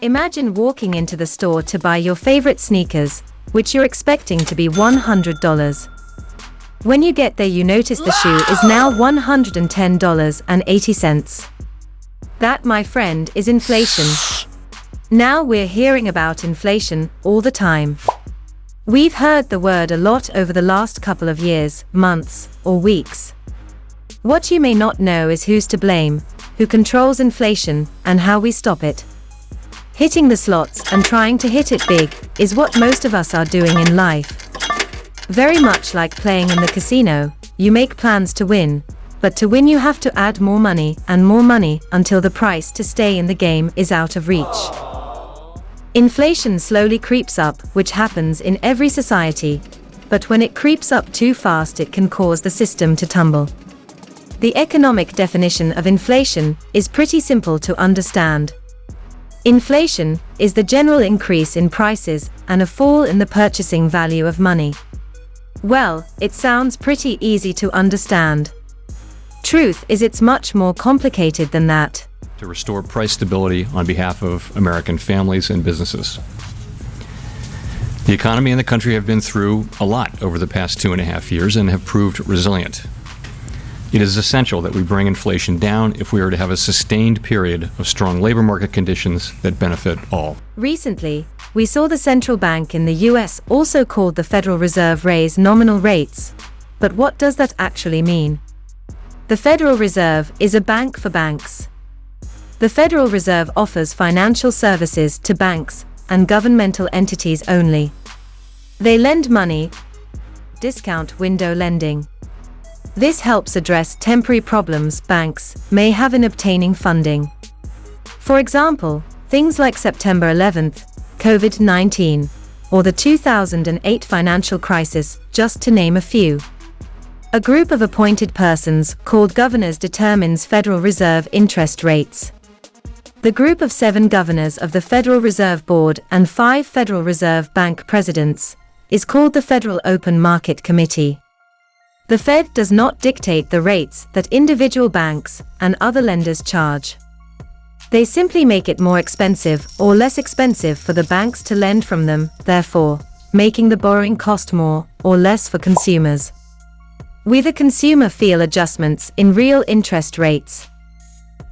Imagine walking into the store to buy your favorite sneakers, which you're expecting to be $100. When you get there, you notice the shoe is now $110.80. That, my friend, is inflation. Now we're hearing about inflation all the time. We've heard the word a lot over the last couple of years, months, or weeks. What you may not know is who's to blame, who controls inflation, and how we stop it. Hitting the slots and trying to hit it big is what most of us are doing in life. Very much like playing in the casino, you make plans to win, but to win you have to add more money and more money until the price to stay in the game is out of reach. Inflation slowly creeps up, which happens in every society, but when it creeps up too fast, it can cause the system to tumble. The economic definition of inflation is pretty simple to understand. Inflation is the general increase in prices and a fall in the purchasing value of money. Well, it sounds pretty easy to understand. Truth is, it's much more complicated than that. To restore price stability on behalf of American families and businesses. The economy and the country have been through a lot over the past 2.5 years and have proved resilient. It is essential that we bring inflation down if we are to have a sustained period of strong labor market conditions that benefit all. Recently, we saw the central bank in the US, also called the Federal Reserve, raise nominal rates. But what does that actually mean? The Federal Reserve is a bank for banks. The Federal Reserve offers financial services to banks and governmental entities only. They lend money, discount window lending. This helps address temporary problems banks may have in obtaining funding. For example, things like September 11th, COVID-19, or the 2008 financial crisis, just to name a few. A group of appointed persons, called governors, determines Federal Reserve interest rates. The group of 7 governors of the Federal Reserve Board and 5 Federal Reserve Bank presidents is called the Federal Open Market Committee. The Fed does not dictate the rates that individual banks and other lenders charge. They simply make it more expensive or less expensive for the banks to lend from them, therefore, making the borrowing cost more or less for consumers. We the consumer feel adjustments in real interest rates.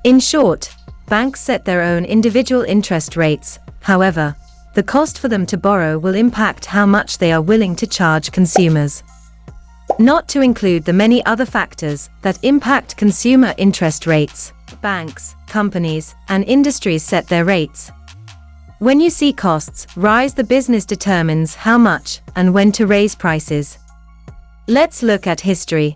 In short, banks set their own individual interest rates. However, the cost for them to borrow will impact how much they are willing to charge consumers. Not to include the many other factors that impact consumer interest rates. Banks, companies, and industries set their rates. When you see costs rise, the business determines how much and when to raise prices. Let's look at history.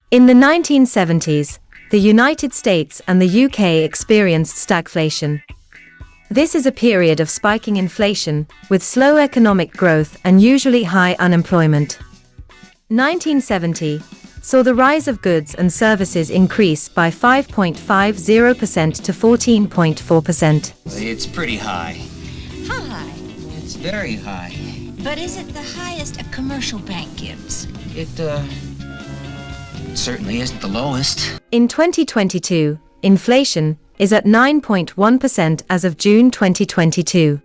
In the 1970s, the United States and the UK experienced stagflation. This is a period of spiking inflation, with slow economic growth and usually high unemployment. 1970 saw the rise of goods and services increase by 5.50% to 14.4%. It's pretty high. How high? It's very high. But is it the highest a commercial bank gives? It certainly isn't the lowest. In 2022, inflation is at 9.1% as of June 2022.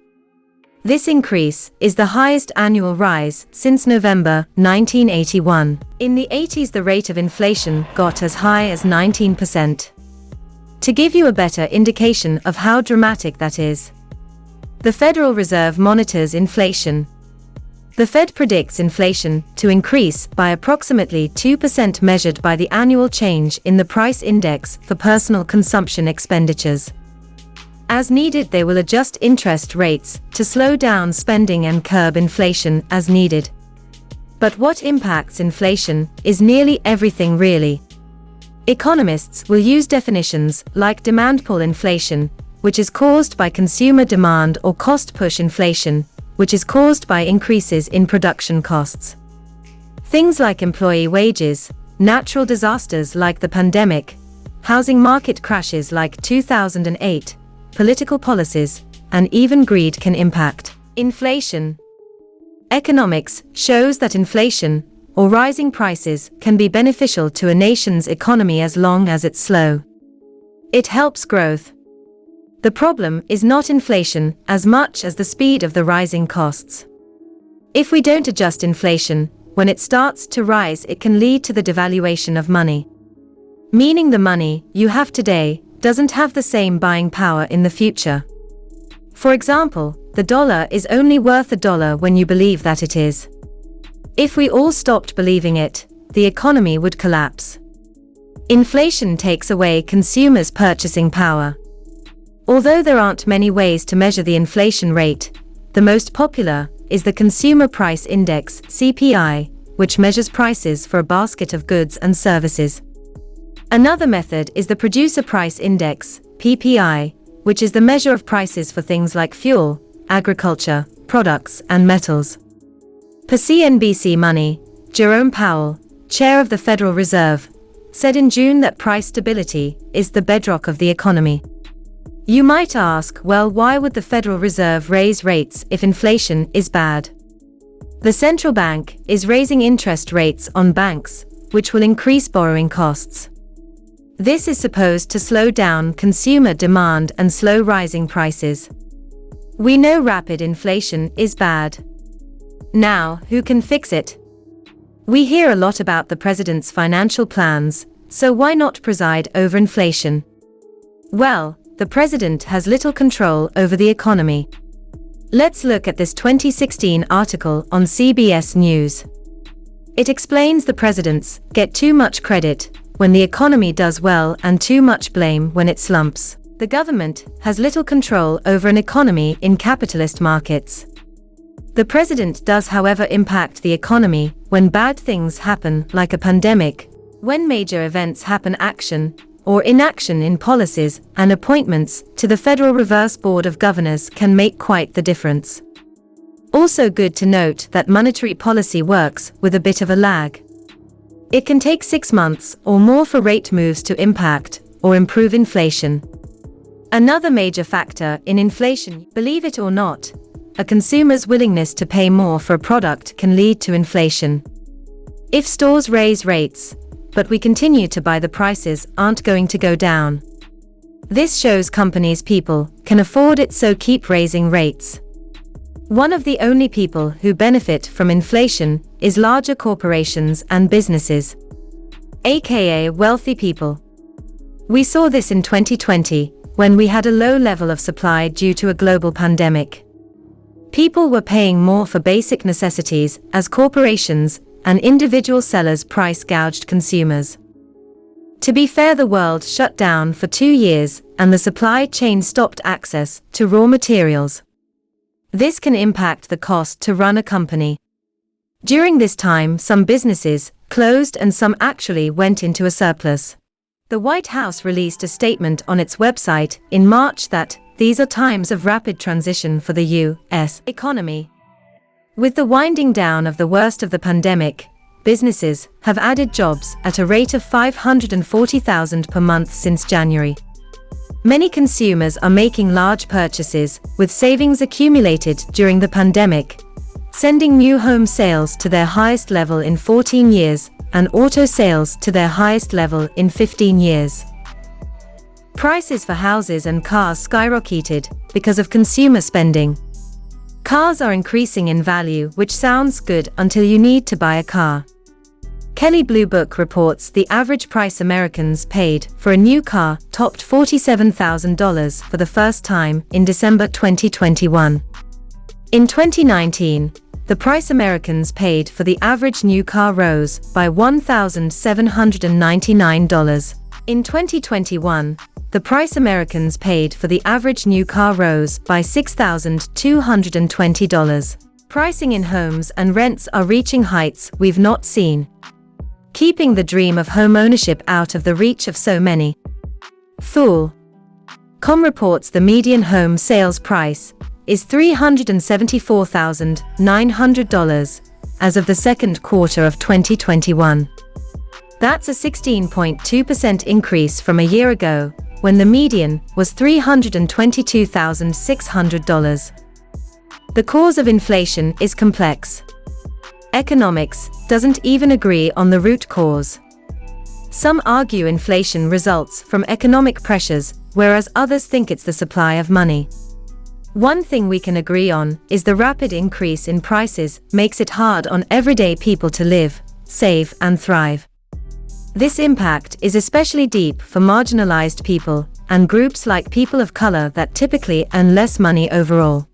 This increase is the highest annual rise since November 1981. In the 80s, the rate of inflation got as high as 19%. To give you a better indication of how dramatic that is, the Federal Reserve monitors inflation. The Fed predicts inflation to increase by approximately 2% measured by the annual change in the price index for personal consumption expenditures. As needed, they will adjust interest rates to slow down spending and curb inflation as needed. But what impacts inflation is nearly everything, really. Economists will use definitions like demand pull inflation, which is caused by consumer demand, or cost push inflation, which is caused by increases in production costs. Things like employee wages, natural disasters like the pandemic, housing market crashes like 2008, political policies, and even greed can impact inflation. Economics shows that inflation, or rising prices, can be beneficial to a nation's economy as long as it's slow. It helps growth. The problem is not inflation as much as the speed of the rising costs. If we don't adjust inflation, when it starts to rise, it can lead to the devaluation of money. Meaning the money you have today doesn't have the same buying power in the future. For example, the dollar is only worth $1 when you believe that it is. If we all stopped believing it, the economy would collapse. Inflation takes away consumers' purchasing power. Although there aren't many ways to measure the inflation rate, the most popular is the Consumer Price Index (CPI), which measures prices for a basket of goods and services. Another method is the Producer Price Index (PPI), which is the measure of prices for things like fuel, agriculture, products, and metals. Per CNBC Money, Jerome Powell, chair of the Federal Reserve, said in June that price stability is the bedrock of the economy. You might ask, well, why would the Federal Reserve raise rates if inflation is bad? The central bank is raising interest rates on banks, which will increase borrowing costs. This is supposed to slow down consumer demand and slow rising prices. We know rapid inflation is bad. Now, who can fix it? We hear a lot about the president's financial plans, so why not preside over inflation? Well, the president has little control over the economy. Let's look at this 2016 article on CBS News. It explains the presidents get too much credit when the economy does well and too much blame when it slumps. The government has little control over an economy in capitalist markets. The president does, however, impact the economy when bad things happen, like a pandemic, when major events happen, action or inaction in policies and appointments to the Federal Reserve Board of Governors can make quite the difference. Also good to note that monetary policy works with a bit of a lag. It can take 6 months or more for rate moves to impact or improve inflation. Another major factor in inflation, believe it or not, a consumer's willingness to pay more for a product can lead to inflation. If stores raise rates, but we continue to buy, the prices aren't going to go down. This shows companies people can afford it, so keep raising rates. One of the only people who benefit from inflation is larger corporations and businesses, aka wealthy people. We saw this in 2020, when we had a low level of supply due to a global pandemic. People were paying more for basic necessities as corporations and individual sellers price gouged consumers. To be fair, the world shut down for 2 years and the supply chain stopped access to raw materials. This can impact the cost to run a company. During this time, some businesses closed and some actually went into a surplus. The White House released a statement on its website in March that these are times of rapid transition for the U.S. economy. With the winding down of the worst of the pandemic, businesses have added jobs at a rate of 540,000 per month since January. Many consumers are making large purchases, with savings accumulated during the pandemic, sending new home sales to their highest level in 14 years and auto sales to their highest level in 15 years. Prices for houses and cars skyrocketed because of consumer spending. Cars are increasing in value, which sounds good until you need to buy a car. Kelley Blue Book reports the average price Americans paid for a new car topped $47,000 for the first time in December 2021. In 2019, the price Americans paid for the average new car rose by $1,799. In 2021, the price Americans paid for the average new car rose by $6,220. Pricing in homes and rents are reaching heights we've not seen, keeping the dream of home ownership out of the reach of so many. Fool.com reports the median home sales price is $374,900 as of the second quarter of 2021. That's a 16.2% increase from a year ago, when the median was $322,600. The cause of inflation is complex. Economics doesn't even agree on the root cause. Some argue inflation results from economic pressures, whereas others think it's the supply of money. One thing we can agree on is the rapid increase in prices makes it hard on everyday people to live, save, and thrive. This impact is especially deep for marginalized people and groups like people of color that typically earn less money overall.